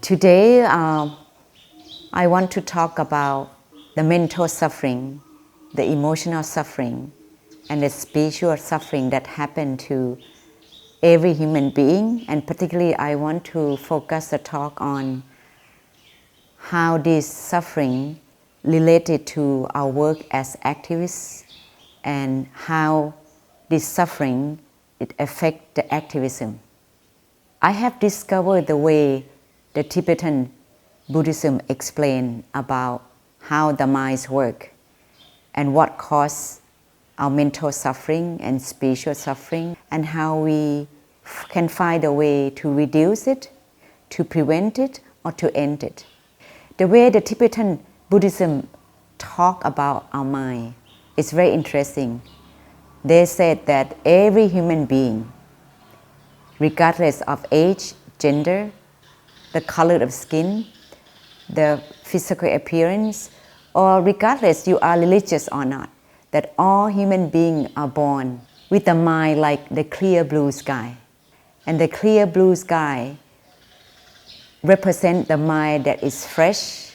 Today, I want to talk about the mental suffering, the emotional suffering, and the spiritual suffering that happen to every human being. And particularly, I want to focus the talk on how this suffering related to our work as activists and how this suffering it affects the activism. I have discovered the way the Tibetan Buddhism explain about how the minds work and what causes our mental suffering and spiritual suffering, and how we can find a way to reduce it, to prevent it, or to end it. The way the Tibetan Buddhism talk about our mind is very interesting. They said that every human being, regardless of age, gender, the color of skin, the physical appearance, or regardless you are religious or not, that all human beings are born with a mind like the clear blue sky. And the clear blue sky represents the mind that is fresh,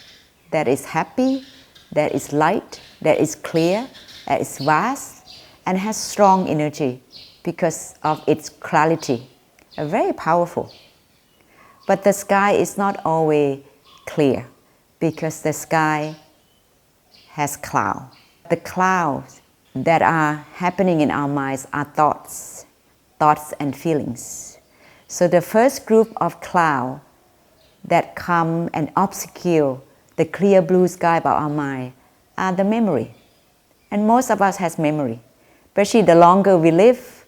that is happy, that is light, that is clear, that is vast, and has strong energy because of its clarity. Very powerful. But the sky is not always clear because the sky has clouds. The clouds that are happening in our minds are thoughts and feelings. So the first group of clouds that come and obscure the clear blue sky about our mind are the memory. And most of us has memory. Especially the longer we live,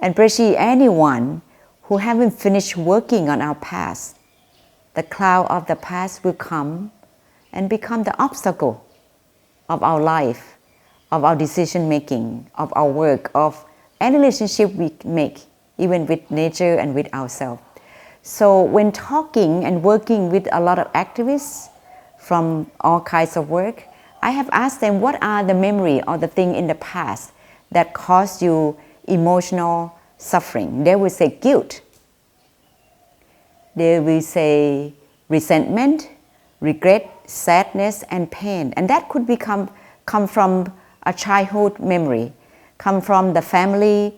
and especially anyone who haven't finished working on our past, the cloud of the past will come and become the obstacle of our life, of our decision making, of our work, of any relationship we make, even with nature and with ourselves. So when talking and working with a lot of activists from all kinds of work, I have asked them what are the memory or the thing in the past that caused you emotional suffering. They will say guilt. They will say resentment, regret, sadness, and pain. And that could come from a childhood memory, come from the family,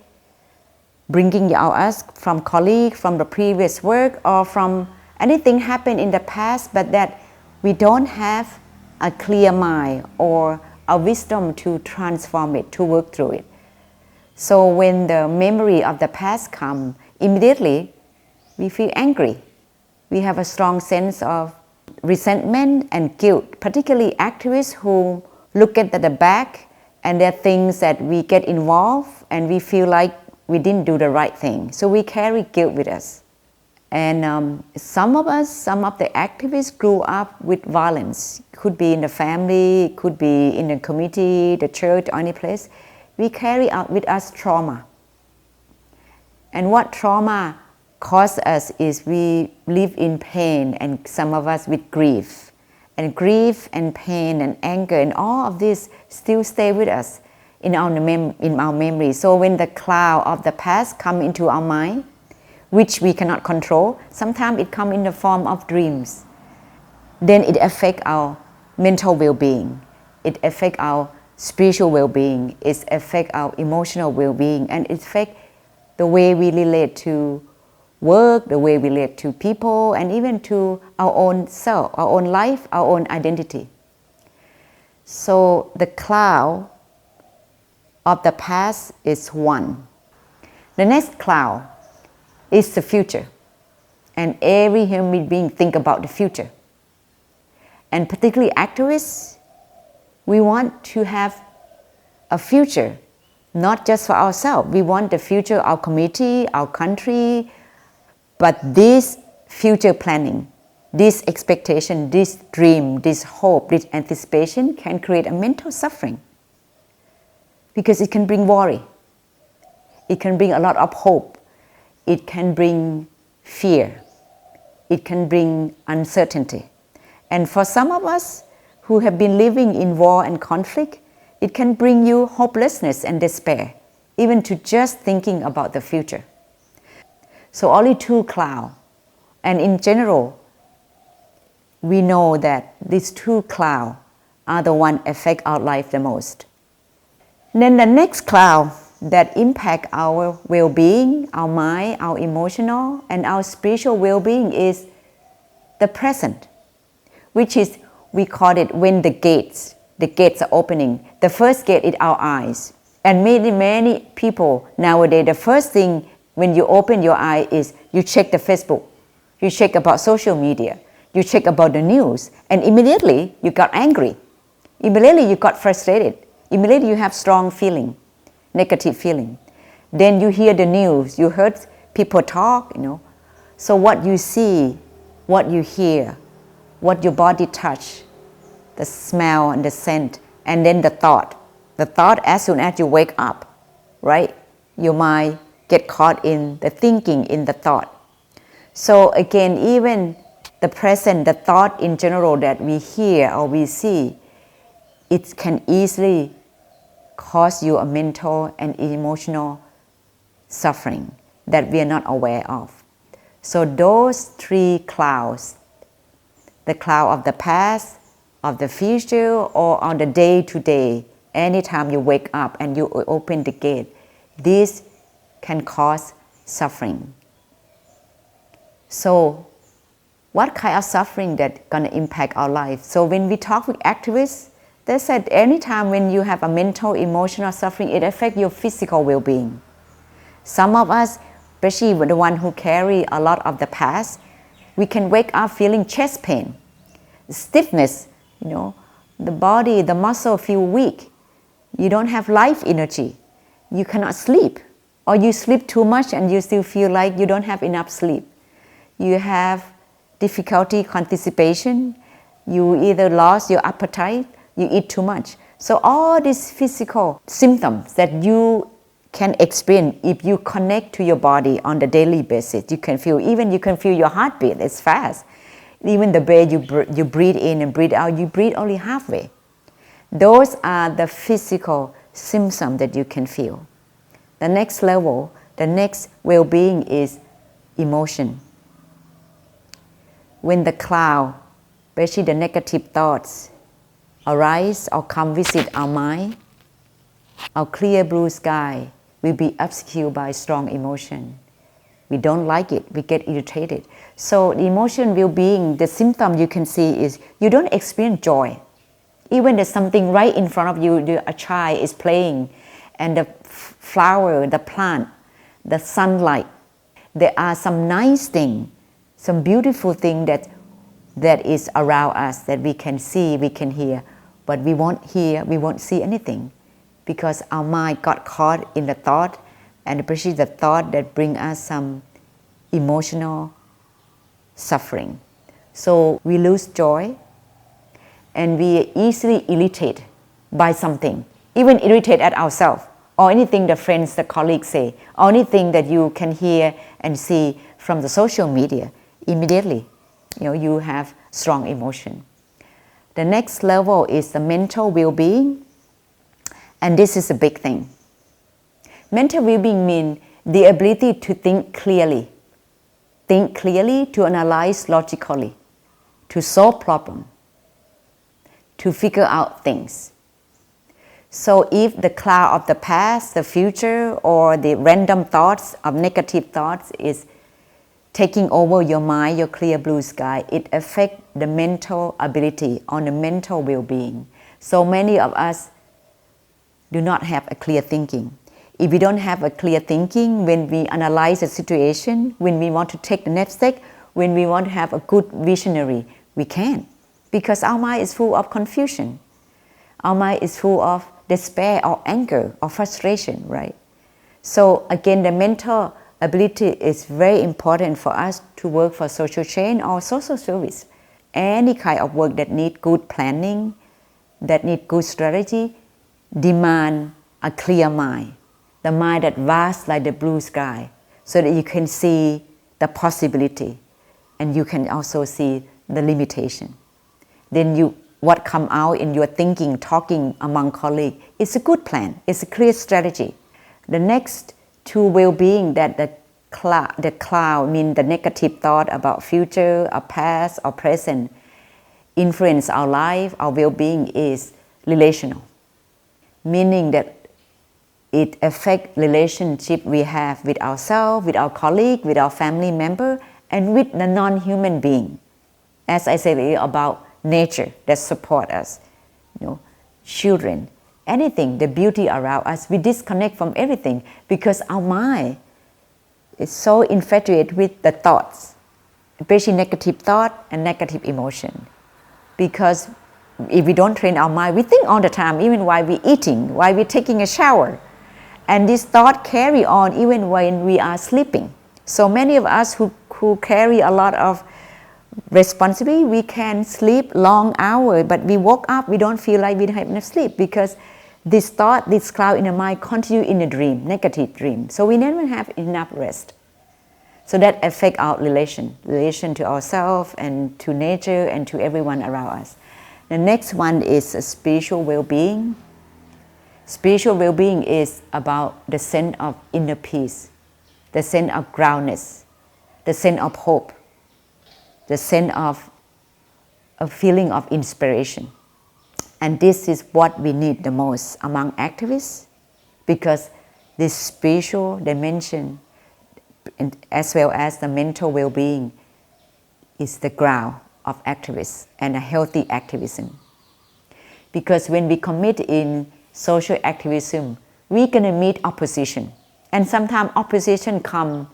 bringing us from colleagues, from the previous work, or from anything happened in the past, but that we don't have a clear mind or a wisdom to transform it, to work through it. So when the memory of the past comes, immediately we feel angry. We have a strong sense of resentment and guilt, particularly activists who look at the back and there are things that we get involved and we feel like we didn't do the right thing. So we carry guilt with us. And some of the activists grew up with violence. It could be in the family, it could be in the community, the church, or any place. We carry out with us trauma. And what trauma causes us is we live in pain, and some of us with grief. And grief and pain and anger and all of this still stay with us in our memory. So when the cloud of the past come into our mind, which we cannot control, sometimes it comes in the form of dreams. Then it affects our mental well-being. It affects our spiritual well-being. It affects our emotional well-being. And it affects the way we relate to work, the way we relate to people, and even to our own self, our own life, our own identity. So the cloud of the past is one. The next cloud is the future. And every human being think about the future. And particularly activists, we want to have a future, not just for ourselves. We want the future of our community, our country. But this future planning, this expectation, this dream, this hope, this anticipation can create a mental suffering. Because it can bring worry. It can bring a lot of hope. It can bring fear. It can bring uncertainty. And for some of us who have been living in war and conflict, it can bring you hopelessness and despair, even to just thinking about the future. So only two clouds. And in general, we know that these two clouds are the one affect our life the most. Then the next cloud that impact our well-being, our mind, our emotional, and our spiritual well-being is the present, which is, we call it when the gates are opening. The first gate is our eyes. And many people nowadays, the first thing when you open your eye is you check the Facebook, you check about social media, you check about the news, and immediately you got angry. Immediately you got frustrated. Immediately you have strong feeling, negative feeling. Then you hear the news, you heard people talk, So what you see, what you hear, what your body touch, the smell and the scent, and then the thought. The thought, as soon as you wake up, right? Your mind get caught in the thinking, in the thought. So again, even the present, the thought in general that we hear or we see, it can easily cause you a mental and emotional suffering that we are not aware of. So those three clouds, the cloud of the past, of the future, or on the day-to-day, anytime you wake up and you open the gate, this can cause suffering. So what kind of suffering that gonna impact our life? So when we talk with activists, they said anytime when you have a mental, emotional suffering, it affects your physical well-being. Some of us, especially the one who carry a lot of the past, we can wake up feeling chest pain, stiffness, the body, the muscle feel weak. You don't have life energy. You cannot sleep. Or you sleep too much and you still feel like you don't have enough sleep. You have difficulty constipation. You either lost your appetite, you eat too much. So all these physical symptoms that you can experience if you connect to your body on the daily basis, you can feel your heartbeat is fast. Even the way you breathe in and breathe out, you breathe only halfway. Those are the physical symptoms that you can feel. The next level, the next well-being is emotion. When the cloud, especially the negative thoughts, arise or come visit our mind, our clear blue sky will be obscured by strong emotion. We don't like it, we get irritated. So the emotion well-being, the symptom you can see is you don't experience joy. Even there's something right in front of you, a child is playing, and the flower, the plant, the sunlight, there are some nice thing, some beautiful thing that is around us that we can see, we can hear, but we won't hear, we won't see anything because our mind got caught in the thought, and especially the thought that bring us some emotional suffering. So we lose joy and we easily irritate by something, even irritate at ourselves, or anything the friends, the colleagues say, or anything that you can hear and see from the social media. Immediately, you have strong emotion. The next level is the mental well-being, and this is a big thing. Mental well-being means the ability to think clearly, to analyze logically, to solve problems, to figure out things. So if the cloud of the past, the future, or the random thoughts of negative thoughts is taking over your mind, your clear blue sky, it affects the mental ability on the mental well-being. So many of us do not have a clear thinking. If we don't have a clear thinking, when we analyze a situation, when we want to take the next step, when we want to have a good visionary, we can't, because our mind is full of confusion. Our mind is full of despair or anger or frustration, right? So again, the mental ability is very important for us to work for social change or social service. Any kind of work that need good planning, that need good strategy, demand a clear mind. The mind that vast like the blue sky, so that you can see the possibility and you can also see the limitation. Then what come out in your thinking, talking among colleagues, it's a good plan, it's a clear strategy. The next two well-being that the cloud means the negative thought about future or past or present, influence our life, our well-being is relational, meaning that it affects relationship we have with ourselves, with our colleague, with our family member, and with the non-human being. As I said earlier about nature that support us, children, anything, the beauty around us, we disconnect from everything because our mind is so infatuated with the thoughts, especially negative thought and negative emotion. Because if we don't train our mind, we think all the time, even while we're eating, while we're taking a shower. And this thought carry on even when we are sleeping. So many of us who carry a lot of responsibility, we can sleep long hours, but we woke up, we don't feel like we have enough sleep because this thought, this cloud in the mind continue in a dream, negative dream. So we never have enough rest. So that affect our relation to ourselves and to nature and to everyone around us. The next one is spiritual well-being. Spiritual well-being is about the sense of inner peace, the sense of groundedness, the sense of hope, the sense of a feeling of inspiration. And this is what we need the most among activists, because this spiritual dimension as well as the mental well-being is the ground of activists and a healthy activism. Because when we commit in social activism, we're going to meet opposition. And sometimes opposition come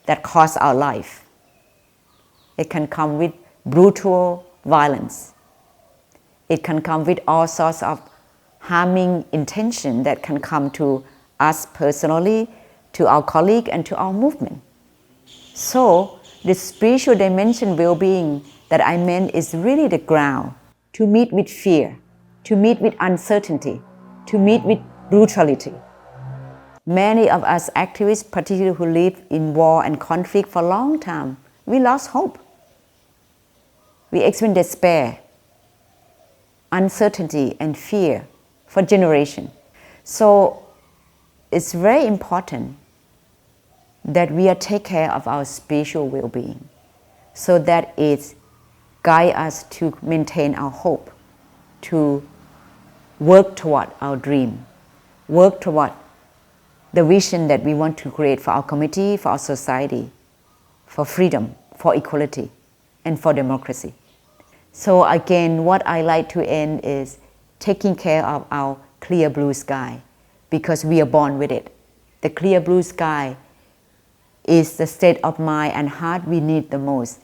that cost our life. It can come with brutal violence. It can come with all sorts of harming intention that can come to us personally, to our colleague, and to our movement. So the spiritual dimension well-being that I meant is really the ground to meet with fear, to meet with uncertainty, to meet with brutality. Many of us activists, particularly who live in war and conflict for a long time, we lost hope. We experience despair, uncertainty, and fear for generations. So it's very important that we take care of our spiritual well-being so that it guides us to maintain our hope, to work toward our dream, work toward the vision that we want to create for our community, for our society, for freedom, for equality, and for democracy. So again, what I like to end is taking care of our clear blue sky, because we are born with it. The clear blue sky is the state of mind and heart we need the most,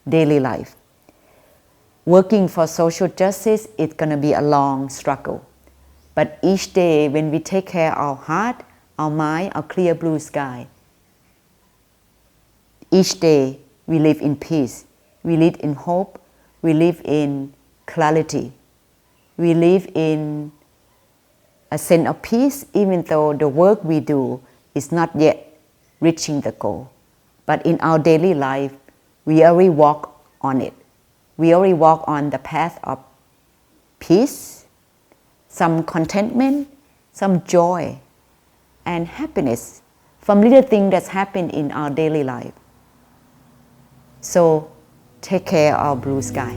daily life. Working for social justice is going to be a long struggle. But each day when we take care of our heart, our mind, our clear blue sky, each day we live in peace, we live in hope, we live in clarity, we live in a sense of peace, even though the work we do is not yet reaching the goal. But in our daily life, we already walk on it. We already walk on the path of peace, some contentment, some joy, and happiness from little things that's happened in our daily life. So take care of our blue sky.